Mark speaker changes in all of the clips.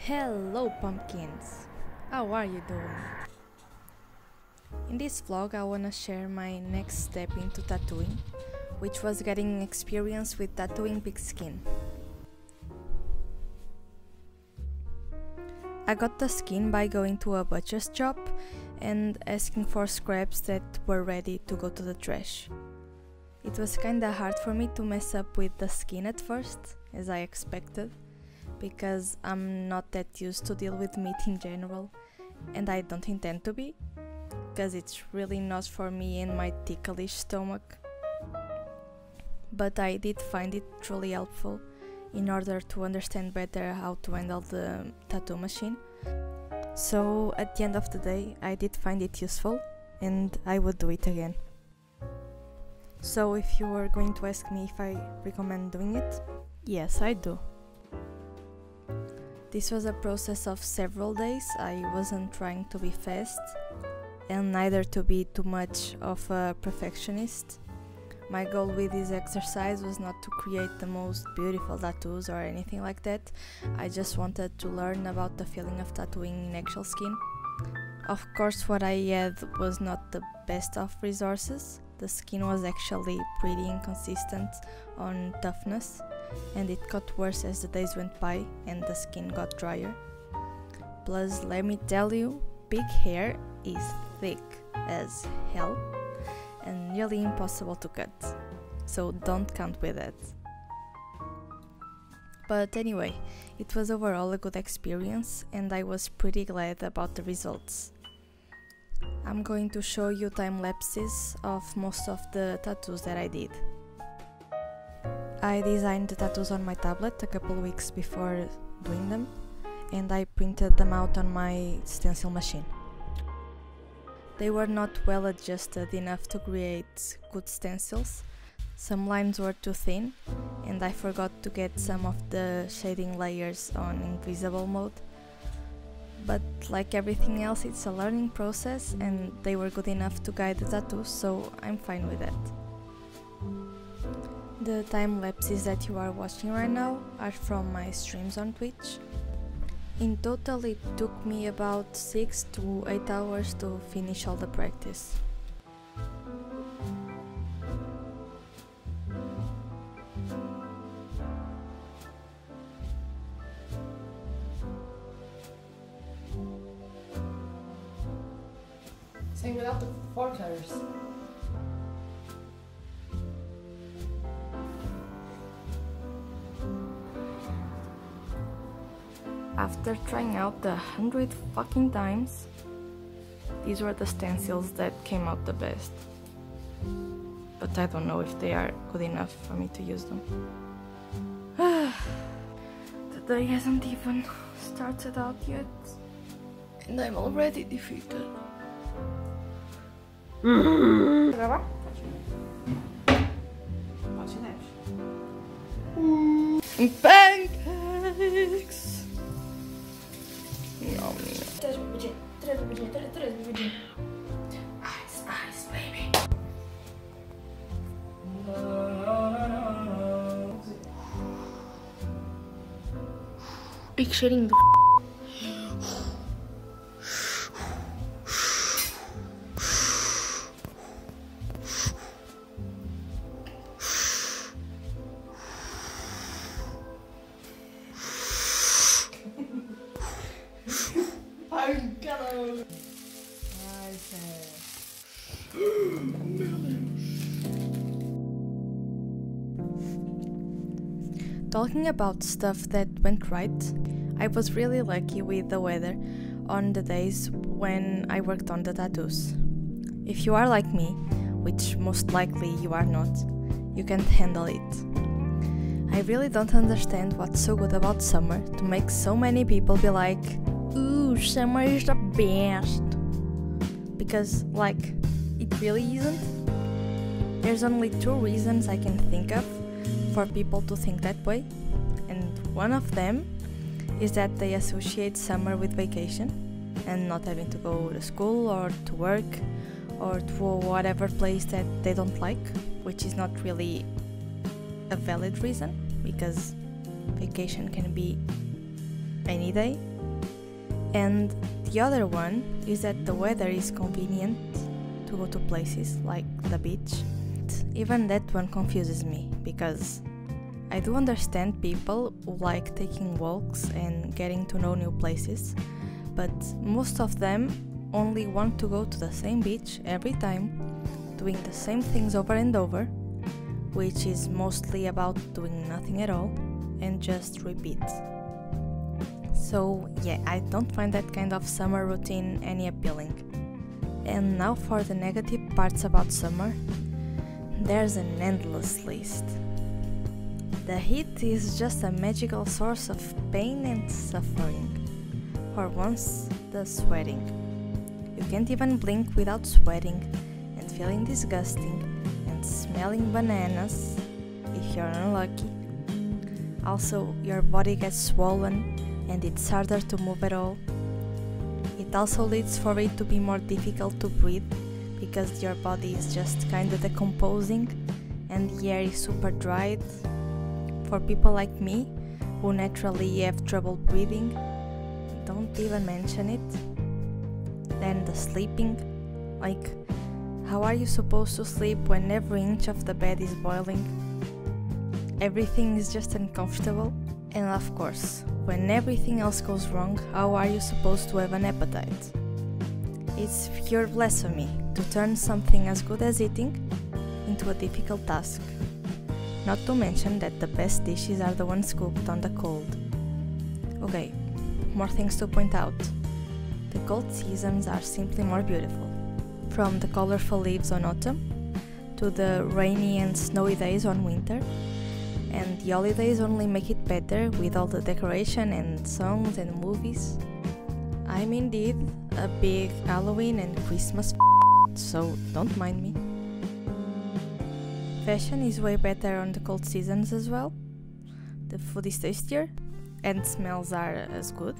Speaker 1: Hello pumpkins! How are you doing? In this vlog I wanna share my next step into tattooing, which was getting experience with tattooing pig skin. I got the skin by going to a butcher's shop and asking for scraps that were ready to go to the trash. It was kinda hard for me to mess up with the skin at first, as I expected, because I'm not that used to deal with meat in general, and I don't intend to be, because it's really not for me and my ticklish stomach. But I did find it truly helpful in order to understand better how to handle the tattoo machine. So at the end of the day I did find it useful and I would do it again. So if you were going to ask me if I recommend doing it, yes, I do. This was a process of several days. I wasn't trying to be fast and neither to be too much of a perfectionist. My goal with this exercise was not to create the most beautiful tattoos or anything like that. I just wanted to learn about the feeling of tattooing in actual skin. Of course, what I had was not the best of resources. The skin was actually pretty inconsistent on toughness, and it got worse as the days went by and the skin got drier. Plus, let me tell you, pig hair is thick as hell and nearly impossible to cut, so don't count with that. But anyway, it was overall a good experience and I was pretty glad about the results. I'm going to show you time lapses of most of the tattoos that I did. I designed the tattoos on my tablet a couple weeks before doing them, and I printed them out on my stencil machine. They were not well adjusted enough to create good stencils. Some lines were too thin, and I forgot to get some of the shading layers on invisible mode. But like everything else, it's a learning process and they were good enough to guide the tattoos, so I'm fine with that. The time lapses that you are watching right now are from my streams on Twitch. In total it took me about 6 to 8 hours to finish all the practice.
Speaker 2: Same without the fork cutters.
Speaker 1: After trying out 100 fucking times, these were the stencils that came out the best. But I don't know if they are good enough for me to use them. The day hasn't even started out yet, and I'm already defeated.
Speaker 2: Gravar? Pode ir,
Speaker 1: Pancakes! Yum.
Speaker 2: Três bebidinhas. Ice, baby.
Speaker 1: Que cheirinho do Talking about stuff that went right, I was really lucky with the weather on the days when I worked on the tattoos. If you are like me, which most likely you are not, you can't handle it. I really don't understand what's so good about summer to make so many people be like, ooh, summer is the best. Because, like, it really isn't. There's only 2 reasons I can think of for people to think that way, and one of them is that they associate summer with vacation and not having to go to school or to work or to whatever place that they don't like, which is not really a valid reason because vacation can be any day. And the other one is that the weather is convenient to go to places like the beach. Even that one confuses me, because I do understand people who like taking walks and getting to know new places, but most of them only want to go to the same beach every time, doing the same things over and over, which is mostly about doing nothing at all and just repeat. So yeah, I don't find that kind of summer routine any appealing. And now for the negative parts about summer. There's an endless list. The heat is just a magical source of pain and suffering. For once, the sweating. You can't even blink without sweating and feeling disgusting and smelling bananas if you're unlucky. Also, your body gets swollen and it's harder to move at all. It also leads for it to be more difficult to breathe, because your body is just kinda decomposing and the air is super dried. For people like me, who naturally have trouble breathing, don't even mention it. Then the sleeping, like, how are you supposed to sleep when every inch of the bed is boiling? Everything is just uncomfortable. And of course, when everything else goes wrong, how are you supposed to have an appetite? It's pure blasphemy to turn something as good as eating into a difficult task. Not to mention that the best dishes are the ones cooked on the cold. Okay, more things to point out. The cold seasons are simply more beautiful. From the colorful leaves on autumn, to the rainy and snowy days on winter, and the holidays only make it better with all the decoration and songs and movies. I'm indeed a big Halloween and Christmas so don't mind me. Fashion is way better on the cold seasons as well. The food is tastier and smells are as good.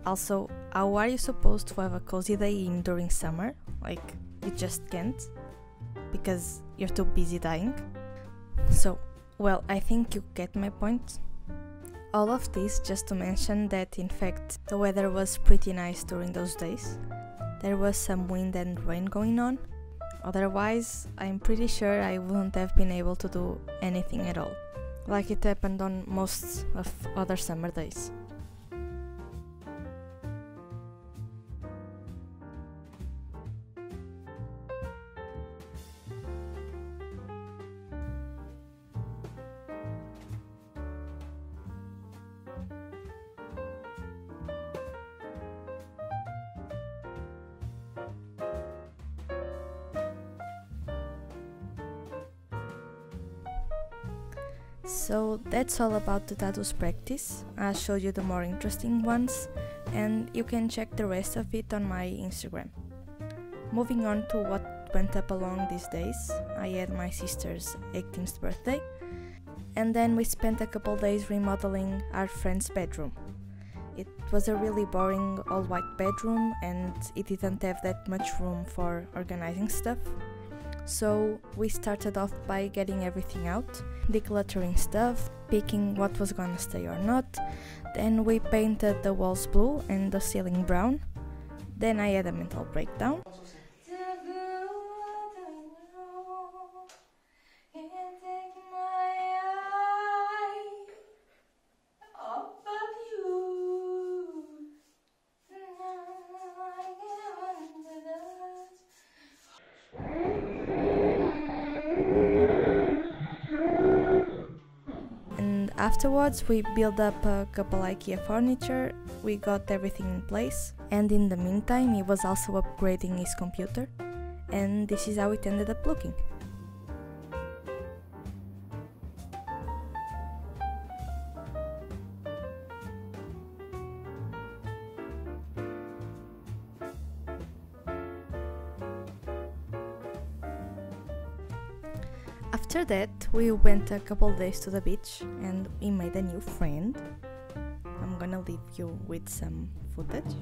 Speaker 1: Also, how are you supposed to have a cozy day in during summer? Like, you just can't, because you're too busy dying. So, well, I think you get my point. All of this just to mention that in fact the weather was pretty nice during those days. There was some wind and rain going on. Otherwise, I'm pretty sure I wouldn't have been able to do anything at all, like it happened on most of other summer days. So that's all about the tattoos practice. I'll show you the more interesting ones, and you can check the rest of it on my Instagram. Moving on to what went up along these days, I had my sister's 18th birthday, and then we spent a couple days remodeling our friend's bedroom. It was a really boring all-white bedroom and it didn't have that much room for organizing stuff. So we started off by getting everything out, decluttering stuff, picking what was gonna stay or not. Then we painted the walls blue and the ceiling brown. Then I had a mental breakdown. Afterwards, we built up a couple IKEA furniture, we got everything in place, and in the meantime he was also upgrading his computer, and this is how it ended up looking. After that, we went a couple days to the beach and we made a new friend. I'm gonna leave you with some footage.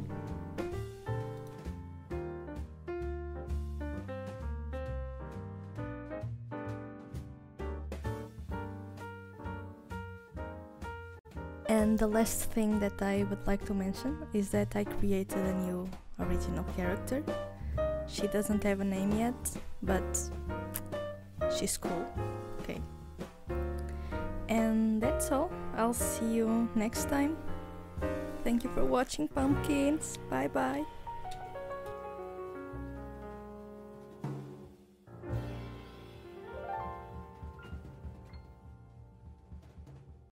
Speaker 1: And the last thing that I would like to mention is that I created a new original character. She doesn't have a name yet, but she's cool. Okay. And that's all. I'll see you next time. Thank you for watching, pumpkins. Bye bye.